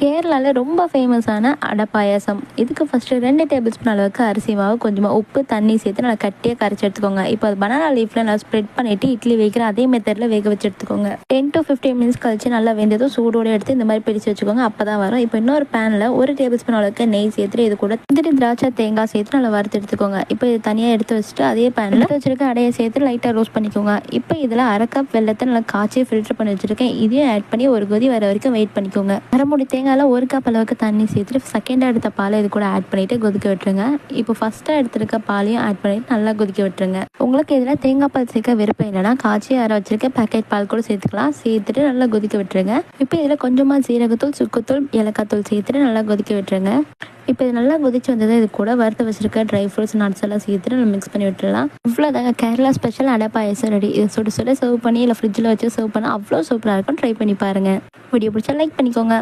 கேரளாவில் ரொம்ப ஃபேமஸான அடை பாயாசம். இதுக்கு ஃபஸ்ட்டு 2 டேபிள் ஸ்பூன் அளவுக்கு அரிசி மாவு, கொஞ்சமாக உப்பு, தண்ணி சேர்த்து நல்லா கட்டியாக கரைச்சி எடுத்துக்கோங்க. இப்போ அது பனானா லீஃபில் நல்லா ஸ்ப்ரெட் பண்ணிவிட்டு இட்லி வைக்கிற அதே மெத்தடில் வேக வச்சு எடுத்துக்கோங்க. 10 to 15 மினிட்ஸ் கழிச்சு நல்லா வெந்ததும் சூடோடு எடுத்து இந்த மாதிரி பிரித்து வச்சுக்கோங்க. அப்போ தான் வரும். இப்போ இன்னொரு பேனில் 1 டேபிள் ஸ்பூன் அளவுக்கு நெய் சேர்த்துட்டு இது கூட முந்திரி, திராட்சை, தேங்காய் சேர்த்து நல்லா வறுத்து எடுத்துக்கோங்க. இப்போ இது தனியாக எடுத்து வச்சுட்டு அதே பேனில் வச்சுருக்க அடையை சேர்த்து லைட்டாக ரோஸ்ட் பண்ணிக்கோங்க. இப்போ இதில் 1/2 கப் வெல்லத்தை நல்லா காய்ச்சி ஃபில்டர் பண்ணி வச்சுருக்கேன். இதையும் ஆட் பண்ணி ஒரு கொதி வர வரைக்கும் வெயிட் பண்ணிக்கோங்க. அரைமுடி தேங்காயில் 1 கப் அளவுக்கு தண்ணி சேர்த்துட்டு செகண்டாக எடுத்த பாலை இது கூட ஆட் பண்ணிவிட்டு கொதிக்க விட்டுருங்க. இப்போ ஃபஸ்ட்டாக எடுத்துருக்க பாலையும் ஆட் பண்ணிவிட்டு நல்லா கொதிக்க விட்டுருங்க. உங்களுக்கு இதில் தேங்காய் பால் சேர்க்க விருப்பம் இல்லைனா காய்ச்சி அரை வச்சிருக்க பேக்கெட் பால் கூட சேர்த்துக்கலாம். சேர்த்துட்டு நல்லா கொதிக்க விட்டுருங்க. இப்போ இதில் கொஞ்சமாக ஜீரகத்தூள், சுக்குத்தூள், ஏலக்காய் தூள் சேர்த்துட்டு நல்லா கொதிக்க விட்டுருங்க. இப்போ இது நல்லா கொதிச்சு வந்தது இது கூட வறுத்து வச்சிருக்க ட்ரை ஃப்ரூட்ஸ், நட்ஸ் எல்லாம் சேர்த்துட்டு நம்ம மிக்ஸ் பண்ணி விட்டுடலாம். இவ்வளோதாங்க கேரளா ஸ்பெஷல் அடை பாயாசம் ரெடி. இதை சுட சுட சர்வ் பண்ணி இல்லை ஃப்ரிட்ஜில் வச்சு சர்வ் பண்ணால் அவ்வளோ சூப்பராக இருக்கும். ட்ரை பண்ணி பாருங்கள். வீடியோ பிடிச்சா லைக் பண்ணிக்கோங்க.